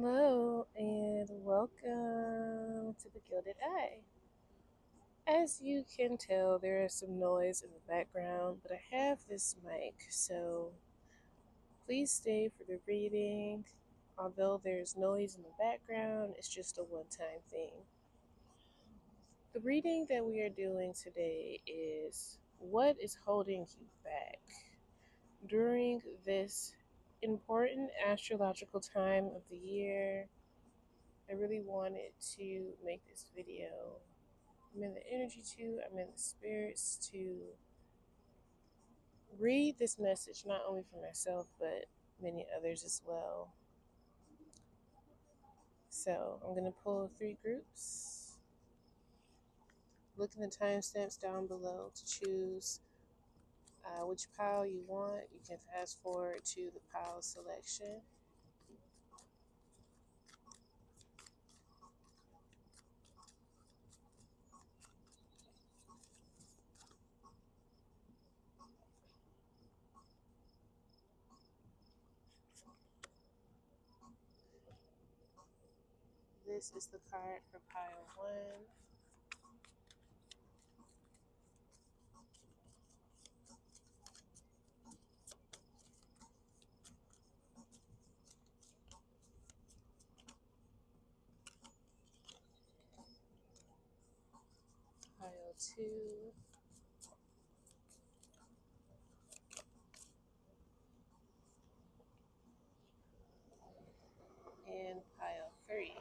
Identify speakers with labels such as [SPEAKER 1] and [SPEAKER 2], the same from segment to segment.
[SPEAKER 1] Hello and welcome to the Gilded Eye. As you can tell, there is some noise in the background, but I have this mic, so please stay for the reading. Although there's noise in the background, it's just a one-time thing. The reading that we are doing today is what is holding you back during this important astrological time of the year. I really wanted to make this video. I'm in the energy I'm in the spirits to read this message not only for myself but many others as well. So I'm going to pull 3 groups. Look in the timestamps down below to choose which pile you want. You can fast forward to the pile selection. This is the card for pile 1. Pile 2. And pile 3.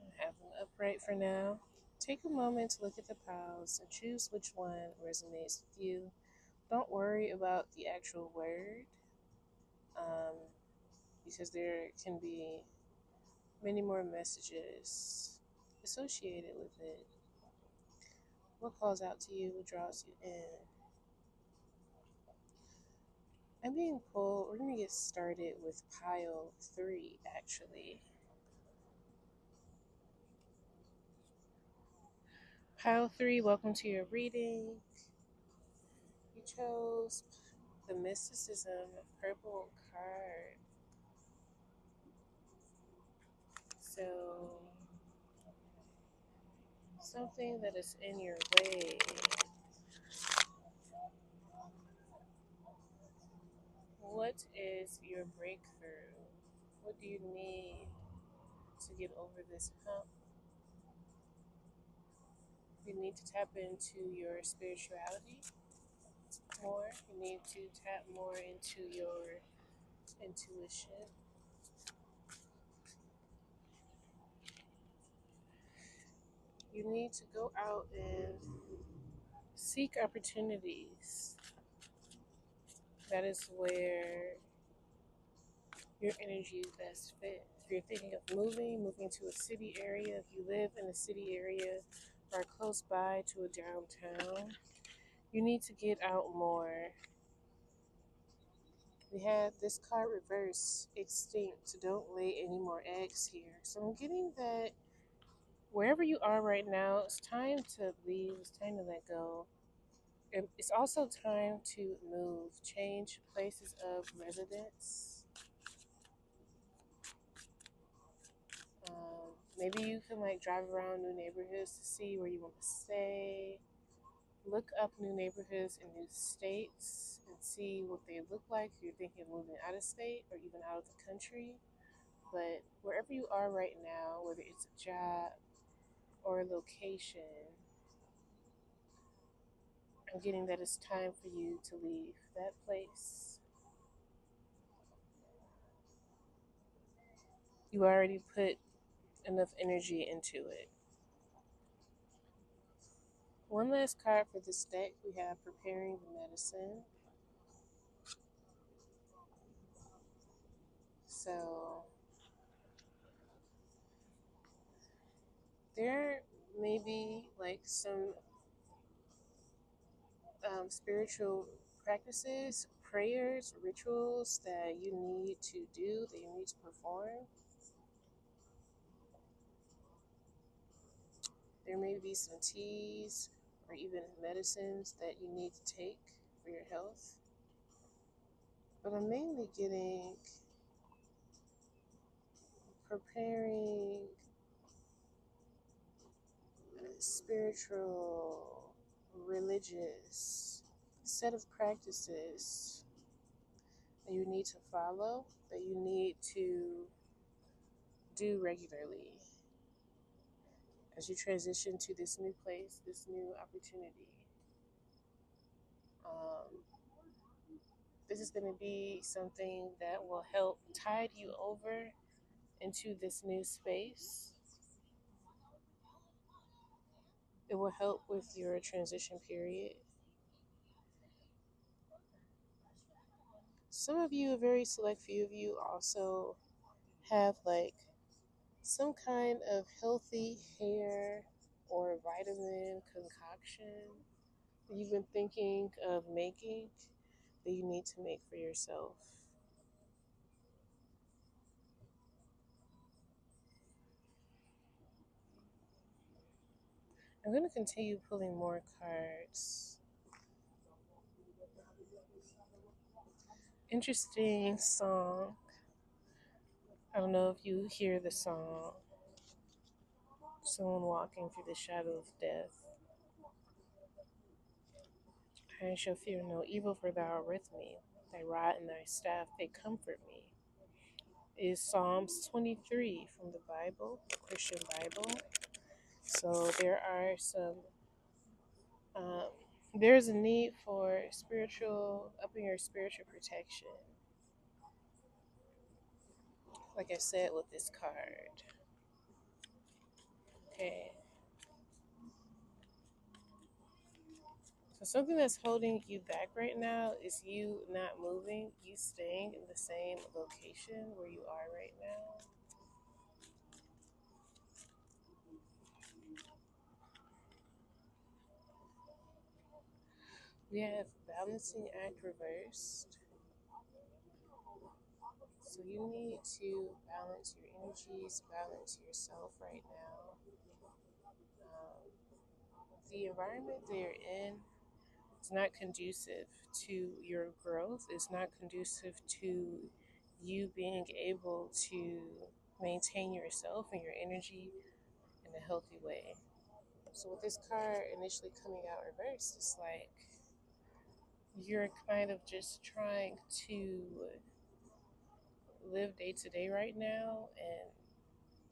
[SPEAKER 1] I have them upright for now. Take a moment to look at the piles and choose which one resonates with you. Don't worry about the actual word, because there can be many more messages associated with it. What calls out to you, what draws you in? I'm being pulled. We're going to get started with pile 3, actually. Pile 3, welcome to your reading. You chose the Mysticism purple card. So, something that is in your way. What is your breakthrough? What do you need to get over this hump? You need to tap into your spirituality more. You need to tap more into your intuition. You need to go out and seek opportunities. That is where your energy is best fit. If you're thinking of moving to a city area, if you live in a city area or close by to a downtown, you need to get out more. We have this card reverse, extinct. Don't lay any more eggs here. So I'm getting that wherever you are right now, it's time to leave. It's time to let go. It's also time to move, change places of residence. Maybe you can drive around new neighborhoods to see where you want to stay. Look up new neighborhoods in new states and see what they look like if you're thinking of moving out of state or even out of the country. But wherever you are right now, whether it's a job or a location, I'm getting that it's time for you to leave that place. You already put enough energy into it. One last card for this deck, we have Preparing the Medicine. So there may be some spiritual practices, prayers, rituals that you need to do, that you need to perform. There may be some teas or even medicines that you need to take for your health. But I'm mainly getting preparing spiritual, religious set of practices that you need to follow, that you need to do regularly as you transition to this new place, this new opportunity. This is going to be something that will help tide you over into this new space. It will help with your transition period. Some of you, a very select few of you, also have like some kind of healthy hair or vitamin concoction that you've been thinking of making that you need to make for yourself. I'm going to continue pulling more cards. Interesting song. I don't know if you hear the song. Someone walking through the shadow of death. I shall fear no evil, for thou art with me. Thy rod and thy staff, they comfort me. Is Psalms 23 from the Bible, Christian Bible. So there are some, there's a need for upping your spiritual protection. Like I said with this card. Okay. So something that's holding you back right now is you not moving, you staying in the same location where you are right now. We have balancing act reversed. So you need to balance your energies, balance yourself right now. The environment that you're in is not conducive to your growth. It's not conducive to you being able to maintain yourself and your energy in a healthy way. So with this card initially coming out reversed, it's like you're kind of just trying to live day to day right now and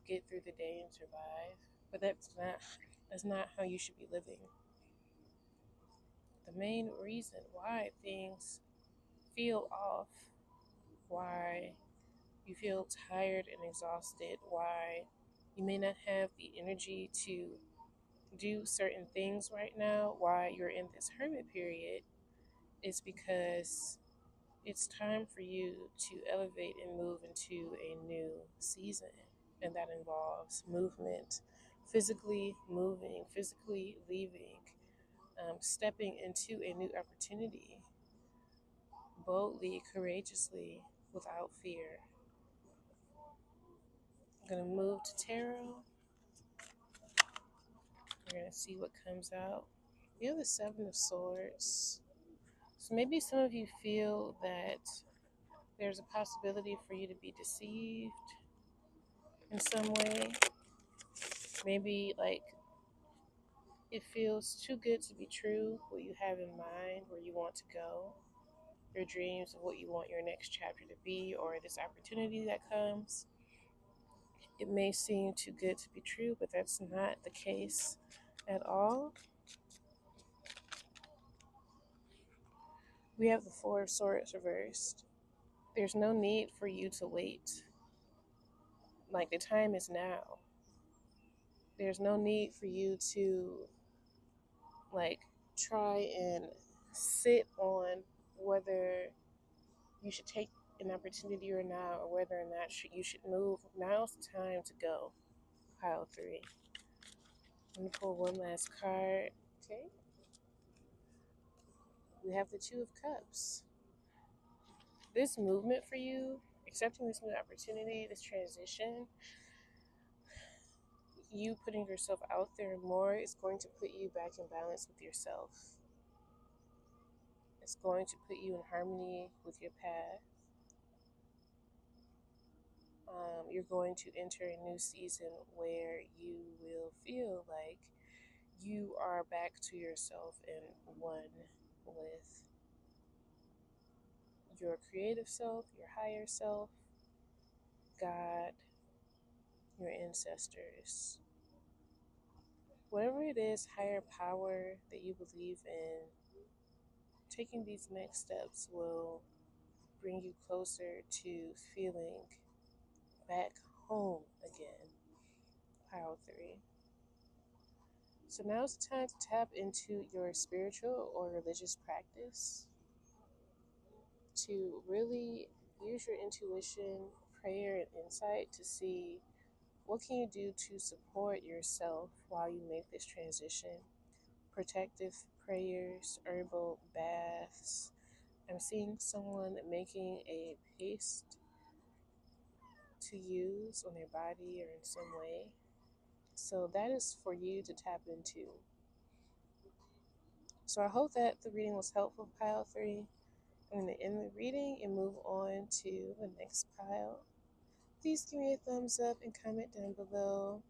[SPEAKER 1] get through the day and survive. But that's not how you should be living. The main reason why things feel off, why you feel tired and exhausted, why you may not have the energy to do certain things right now, why you're in this hermit period, is because it's time for you to elevate and move into a new season. And that involves movement, physically moving, physically leaving, stepping into a new opportunity, boldly, courageously, without fear. I'm going to move to tarot. We're going to see what comes out. We have the Seven of Swords. So maybe some of you feel that there's a possibility for you to be deceived in some way. Maybe like it feels too good to be true, what you have in mind, where you want to go, your dreams of what you want your next chapter to be, or this opportunity that comes. It may seem too good to be true, but that's not the case at all. We have the Four of Swords reversed. There's no need for you to wait. Like, the time is now. There's no need for you to, like, try and sit on whether you should take an opportunity or not, or whether or not you should move. Now's the time to go. Pile 3. I'm going to pull one last card. Okay. We have the Two of Cups. This movement for you, accepting this new opportunity, this transition, you putting yourself out there more is going to put you back in balance with yourself. It's going to put you in harmony with your path. You're going to enter a new season where you will feel like you are back to yourself and one with your creative self, your higher self, God, your ancestors. Whatever it is, higher power that you believe in, taking these next steps will bring you closer to feeling back home again. Pile 3. So now's the time to tap into your spiritual or religious practice to really use your intuition, prayer, and insight to see what can you do to support yourself while you make this transition. Protective prayers, herbal baths. I'm seeing someone making a paste to use on their body or in some way. So that is for you to tap into. So I hope that the reading was helpful, pile 3. I'm going to end the reading and move on to the next pile. Please give me a thumbs up and comment down below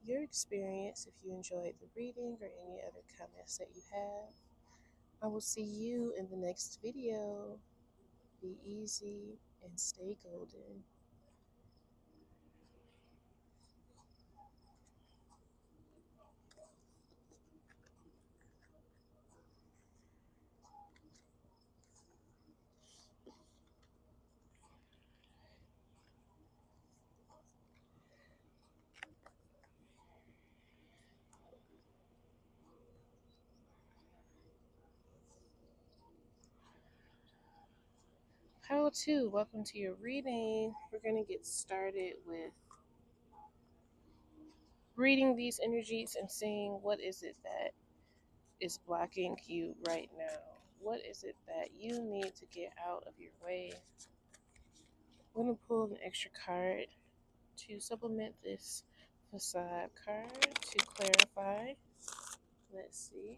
[SPEAKER 1] your experience if you enjoyed the reading or any other comments that you have. I will see you in the next video. Be easy and stay golden. Pile 2, welcome to your reading. We're going to get started with reading these energies and seeing what is it that is blocking you right now. What is it that you need to get out of your way? I'm going to pull an extra card to supplement this facade card to clarify. Let's see.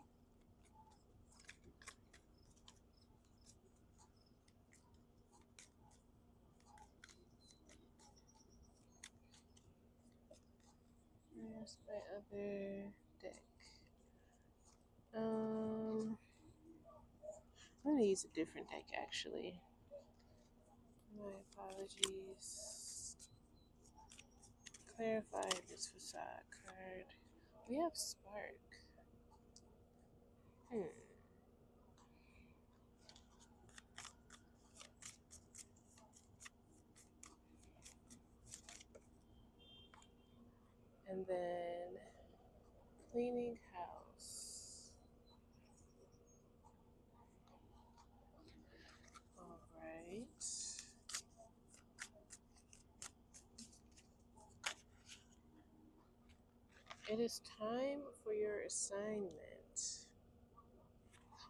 [SPEAKER 1] Where's my other deck? I'm going to use a different deck actually. My apologies. Clarify this facade card. We have Spark. And then Cleaning House. Alright. It is time for your assignment.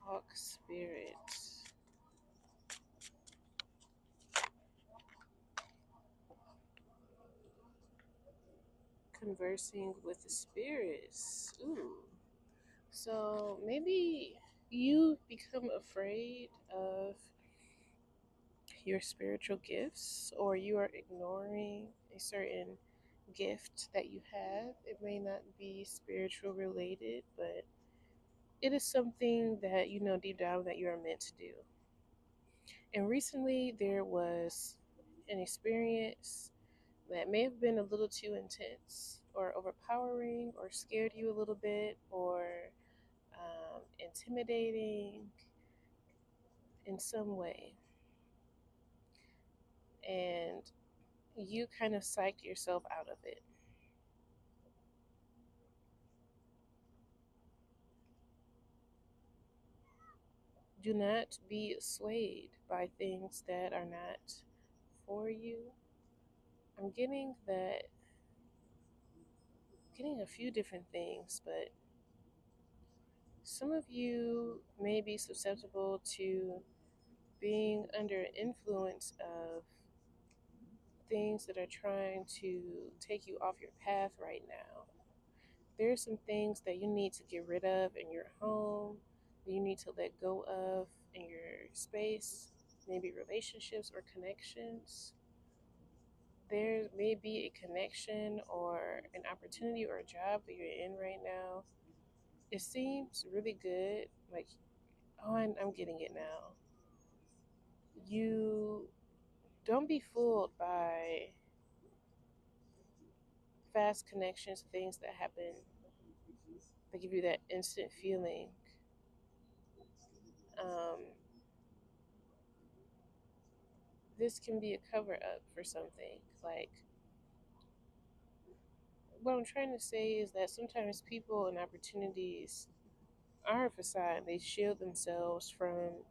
[SPEAKER 1] Hawk Spirit. Conversing with the spirits. Ooh. So maybe you become afraid of your spiritual gifts, or you are ignoring a certain gift that you have. It may not be spiritual related, but it is something that you know deep down that you are meant to do. And recently there was an experience that may have been a little too intense or overpowering or scared you a little bit or intimidating in some way. And you kind of psyched yourself out of it. Do not be swayed by things that are not for you. I'm getting a few different things, but some of you may be susceptible to being under influence of things that are trying to take you off your path right now. there's some things that you need to get rid of in your home, that you need to let go of in your space, maybe relationships or connections. There may be a connection or an opportunity or a job that you're in right now. It seems really good, like, oh, I'm getting it now. You don't be fooled by fast connections, things that happen that give you that instant feeling. Um, this can be a cover up for something. Like, what I'm trying to say is that sometimes people and opportunities are a facade. They shield themselves from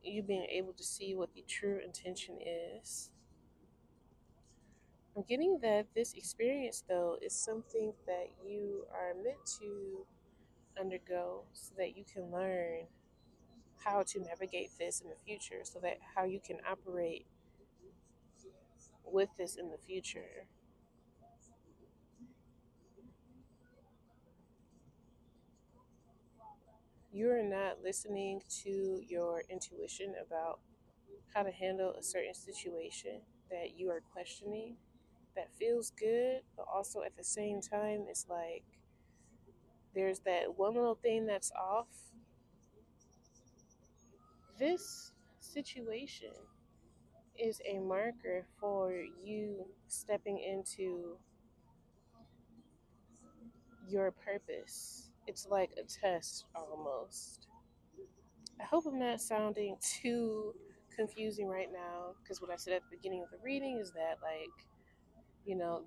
[SPEAKER 1] you being able to see what the true intention is. I'm getting that this experience, though, is something that you are meant to undergo so that you can learn how to navigate this in the future, so that how you can operate with this in the future. You are not listening to your intuition about how to handle a certain situation that you are questioning that feels good, but also at the same time, it's like there's that one little thing that's off. This situation is a marker for you stepping into your purpose. It's like a test almost. I hope I'm not sounding too confusing right now, because what I said at the beginning of the reading is that, like,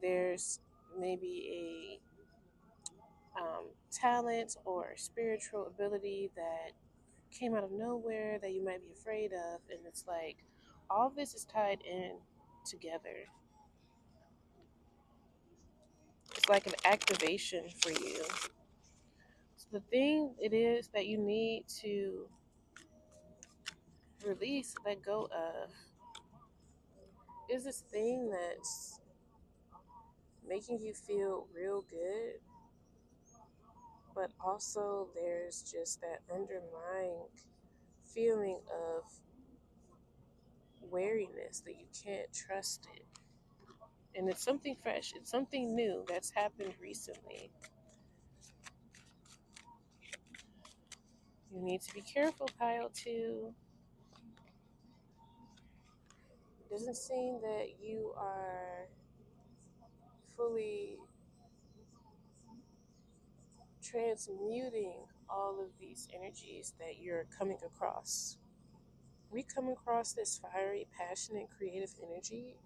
[SPEAKER 1] there's maybe a talent or spiritual ability that came out of nowhere that you might be afraid of, and it's like all this is tied in together. It's like an activation for you. So the thing it is that you need to release, let go of, is this thing that's making you feel real good, but also there's just that underlying feeling of wariness that you can't trust it. And it's something fresh, it's something new that's happened recently. You need to be careful, pile 2. It doesn't seem that you are fully transmuting all of these energies that you're coming across. We come across this fiery, passionate, creative energy.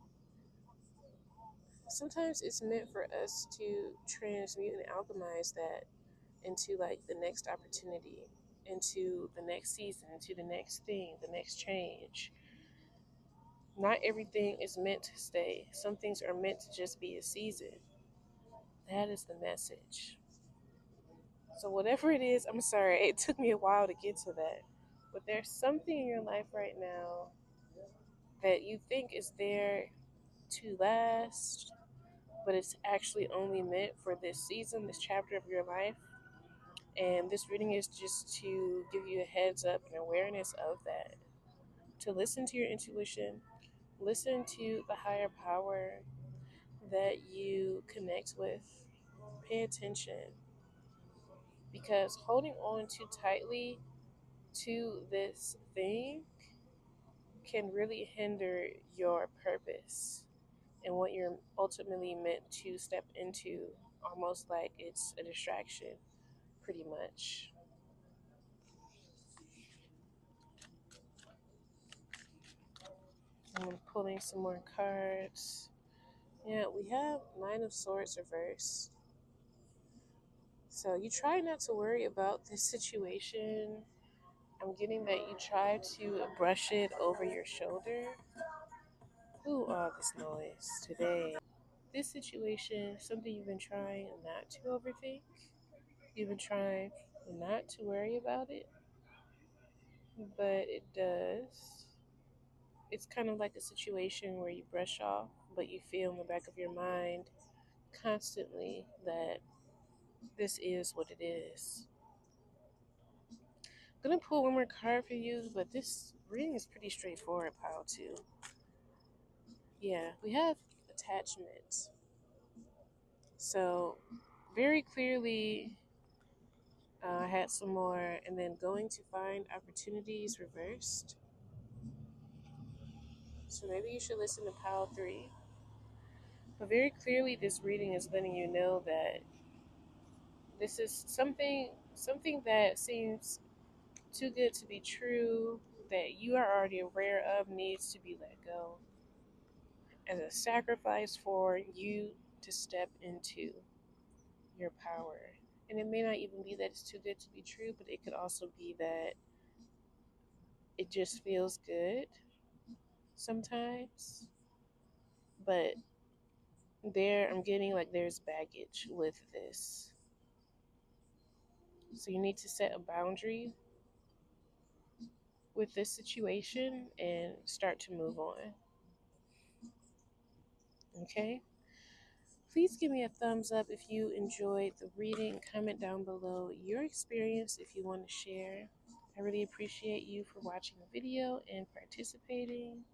[SPEAKER 1] Sometimes it's meant for us to transmute and alchemize that into like the next opportunity, into the next season, into the next thing, the next change. Not everything is meant to stay. Some things are meant to just be a season. That is the message. So whatever it is, I'm sorry, it took me a while to get to that. But there's something in your life right now that you think is there to last, but it's actually only meant for this season, this chapter of your life. And this reading is just to give you a heads up and awareness of that. To listen to your intuition, listen to the higher power that you connect with. Pay attention, because holding on too tightly to this thing can really hinder your purpose and what you're ultimately meant to step into, almost like it's a distraction, pretty much. I'm pulling some more cards. Yeah, we have Nine of Swords reversed. So you try not to worry about this situation. I'm getting that you try to brush it over your shoulder. Who are this noise today? This situation, something you've been trying not to overthink. You've been trying not to worry about it, but it does. It's kind of like a situation where you brush off, but you feel in the back of your mind constantly that this is what it is. I'm going to pull one more card for you, but this reading is pretty straightforward, pile 2. Yeah, we have attachment. So, very clearly, I had some more, and then going to find opportunities reversed. So maybe you should listen to pile 3. But very clearly, this reading is letting you know that this is something that seems too good to be true, that you are already aware of, needs to be let go as a sacrifice for you to step into your power. And it may not even be that it's too good to be true, but it could also be that it just feels good sometimes. But I'm getting like there's baggage with this. So you need to set a boundary with this situation and start to move on. Okay? Please give me a thumbs up if you enjoyed the reading. Comment down below your experience if you want to share. I really appreciate you for watching the video and participating.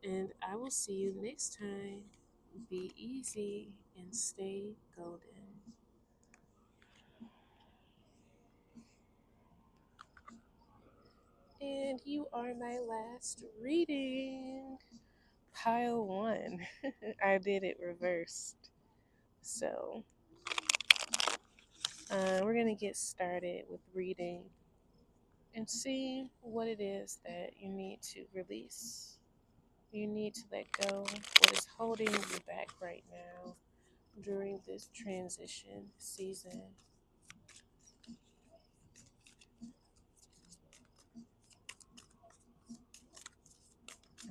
[SPEAKER 1] And I will see you next time. Be easy and stay golden. And you are my last reading. Pile 1. I did it reversed. So, we're going to get started with reading and see what it is that you need to release. You need to let go what is holding you back right now during this transition season.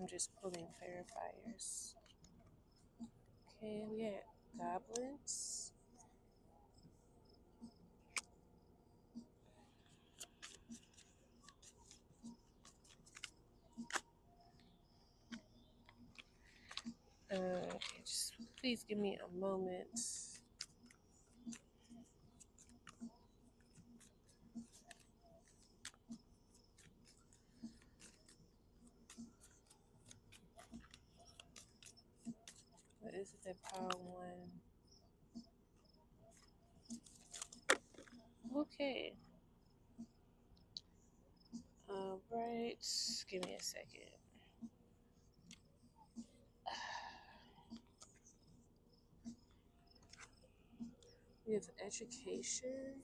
[SPEAKER 1] I'm just pulling clarifiers. Okay, we got goblins. Okay, just please give me a moment. What is it that pile 1? Okay. Alright, give me a second. We have education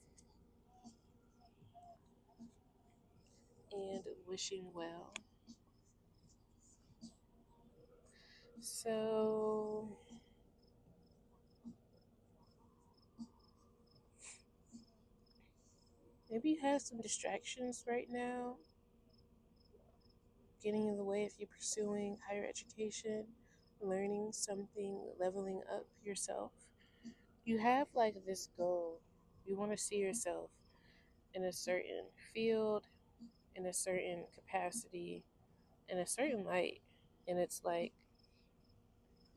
[SPEAKER 1] and wishing well. So, maybe you have some distractions right now getting in the way of you pursuing higher education, learning something, leveling up yourself. You have like this goal. You want to see yourself in a certain field, in a certain capacity, in a certain light. And it's like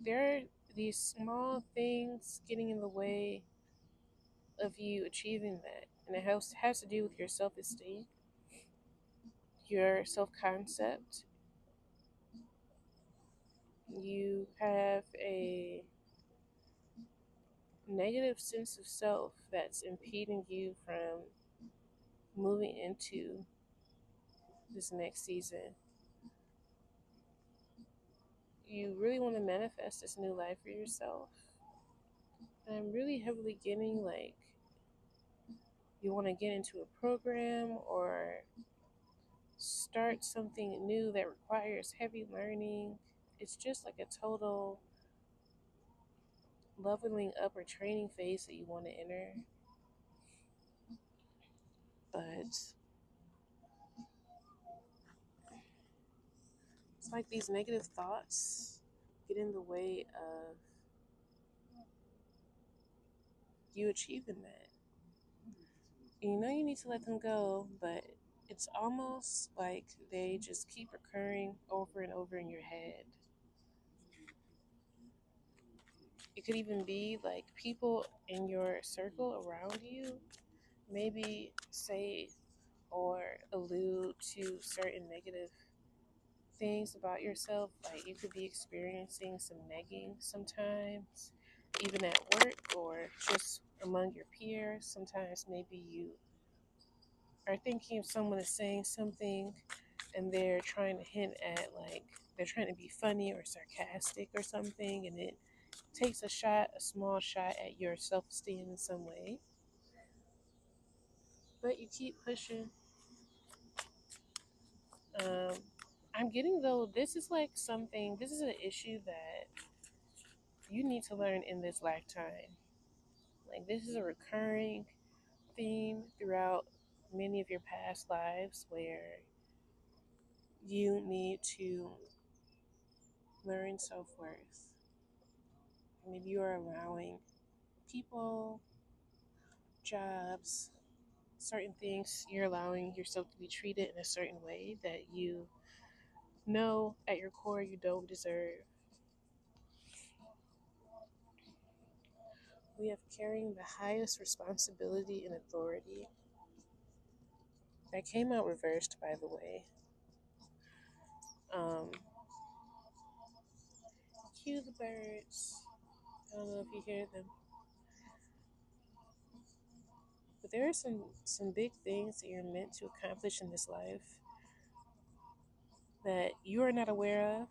[SPEAKER 1] there are these small things getting in the way of you achieving that. And it has to do with your self esteem, your self concept. You have a negative sense of self that's impeding you from moving into this next season. You really want to manifest this new life for yourself. And I'm really heavily getting like you want to get into a program or start something new that requires heavy learning. It's just like a total leveling up or training phase that you want to enter. But it's like these negative thoughts get in the way of you achieving that. And you know you need to let them go, but it's almost like they just keep recurring over and over in your head. It could even be like people in your circle around you maybe say or allude to certain negative things about yourself. Like you could be experiencing some negging sometimes, even at work or just among your peers. Sometimes maybe you are thinking if someone is saying something and they're trying to hint at, like, they're trying to be funny or sarcastic or something, and it takes a small shot at your self-esteem in some way. But you keep pushing. um, I'm getting, though, this is an issue that you need to learn in this lifetime. Like, this is a recurring theme throughout many of your past lives where you need to learn self-worth. Maybe you are allowing people, jobs, certain things, you're allowing yourself to be treated in a certain way that you know at your core you don't deserve. We have carrying the highest responsibility and authority. That came out reversed, by the way. Um, Cue the birds. I don't know if you hear them. But there are some big things that you're meant to accomplish in this life that you are not aware of.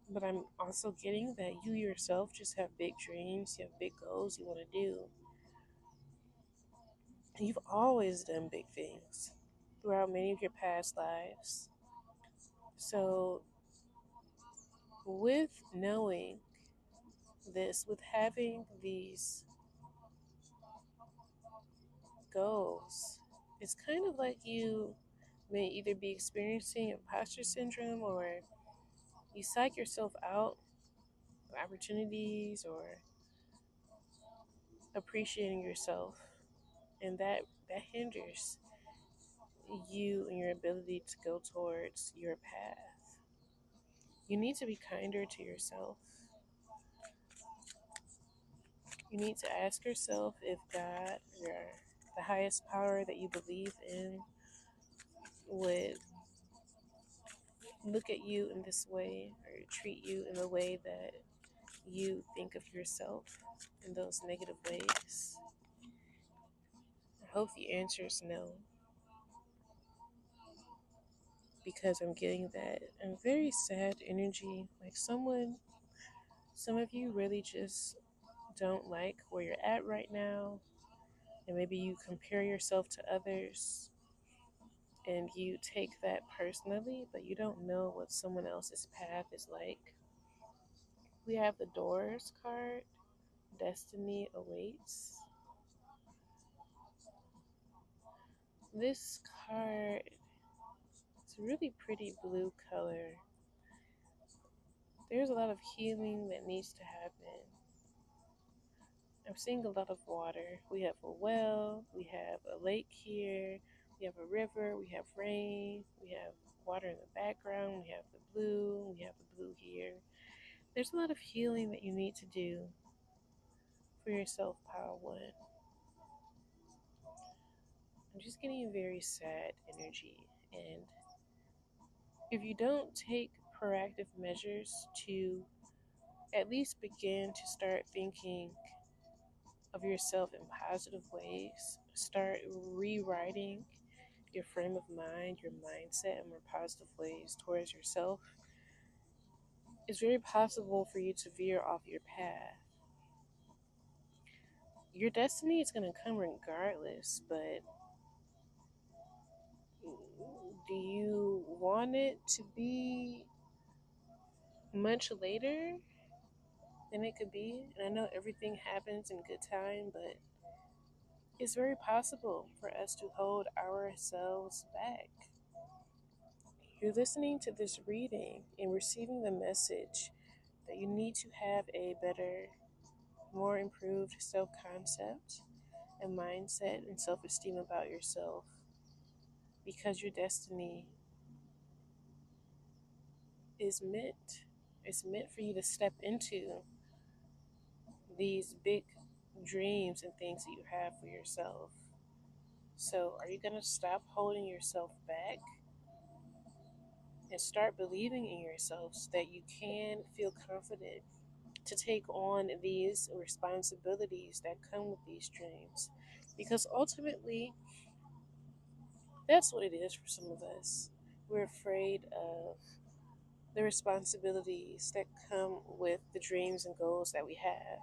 [SPEAKER 1] But I'm also getting that you yourself just have big dreams, you have big goals you want to do. And you've always done big things throughout many of your past lives. So, with knowing this, with having these goals, it's kind of like you may either be experiencing imposter syndrome or you psych yourself out for opportunities or appreciating yourself, and that hinders you and your ability to go towards your path. You need to be kinder to yourself. You need to ask yourself if God or the highest power that you believe in would look at you in this way or treat you in the way that you think of yourself in those negative ways. I hope the answer is no, because I'm getting that very sad energy. Like some of you really just don't like where you're at right now, and maybe you compare yourself to others and you take that personally, but you don't know what someone else's path is like. We have the Doors card, Destiny Awaits. This card, it's a really pretty blue color. There's a lot of healing that needs to happen. I'm seeing a lot of water. We have a well, we have a lake here, we have a river, we have rain, we have water in the background, we have the blue, we have the blue here. There's a lot of healing that you need to do for yourself, Pile 1. I'm just getting a very sad energy, and if you don't take proactive measures to at least begin to start thinking of yourself in positive ways, start rewriting your frame of mind, your mindset in more positive ways towards yourself, it's very possible for you to veer off your path. Your destiny is going to come regardless, but do you want it to be much later than it could be? And I know everything happens in good time, but it's very possible for us to hold ourselves back. You're listening to this reading and receiving the message that you need to have a better, more improved self concept and mindset and self esteem about yourself, because your destiny is meant. It's meant for you to step into these big dreams and things that you have for yourself. So, are you going to stop holding yourself back and start believing in yourself so that you can feel confident to take on these responsibilities that come with these dreams? Because ultimately, that's what it is for some of us. We're afraid of the responsibilities that come with the dreams and goals that we have.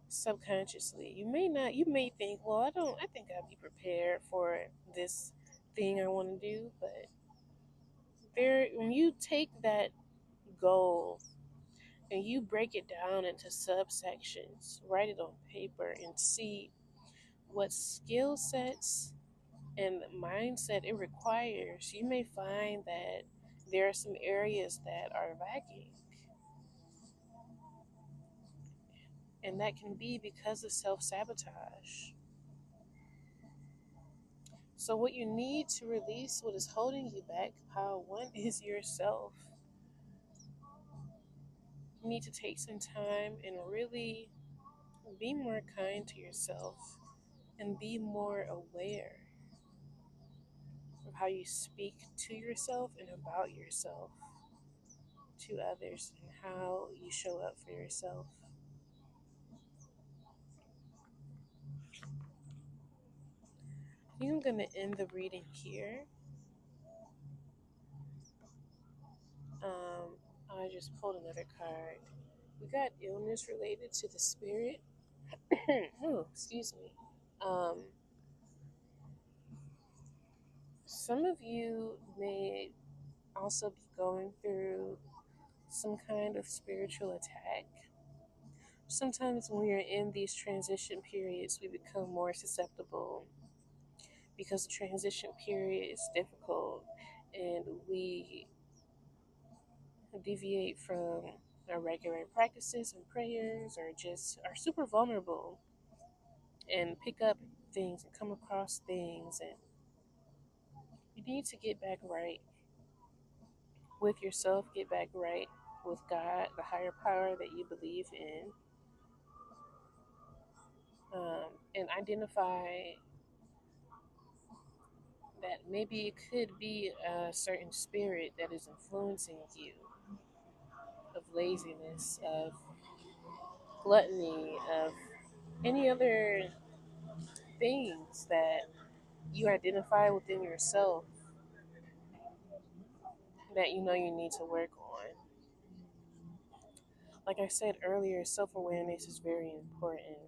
[SPEAKER 1] Subconsciously, you may think, well, I think I'll be prepared for this thing I want to do. But when you take that goal and you break it down into subsections, write it on paper, and see what skill sets and mindset it requires, you may find that there are some areas that are lacking. And that can be because of self sabotage. So, what you need to release, what is holding you back, pile one, is yourself. You need to take some time and really be more kind to yourself and be more aware of how you speak to yourself and about yourself to others and how you show up for yourself. I think I'm going to end the reading here. I just pulled another card. We got illness related to the spirit. Oh, excuse me. Um, some of you may also be going through some kind of spiritual attack. Sometimes when we're in these transition periods, we become more susceptible because the transition period is difficult and we deviate from our regular practices and prayers, or just are super vulnerable and pick up things and come across things, and you need to get back right with yourself, get back right with God, the higher power that you believe in, and identify that maybe it could be a certain spirit that is influencing you, of laziness, of gluttony, of any other things that you identify within yourself that you know you need to work on. Like I said earlier, self awareness is very important.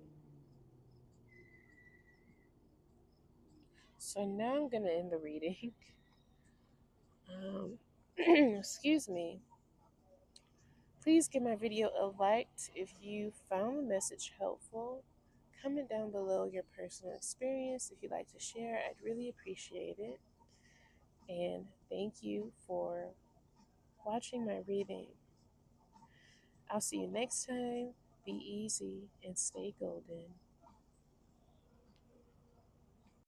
[SPEAKER 1] So now I'm going to end the reading. Excuse me. Please give my video a like if you found the message helpful. Comment down below your personal experience if you'd like to share. I'd really appreciate it. And thank you for watching my reading. I'll see you next time. Be easy and stay golden.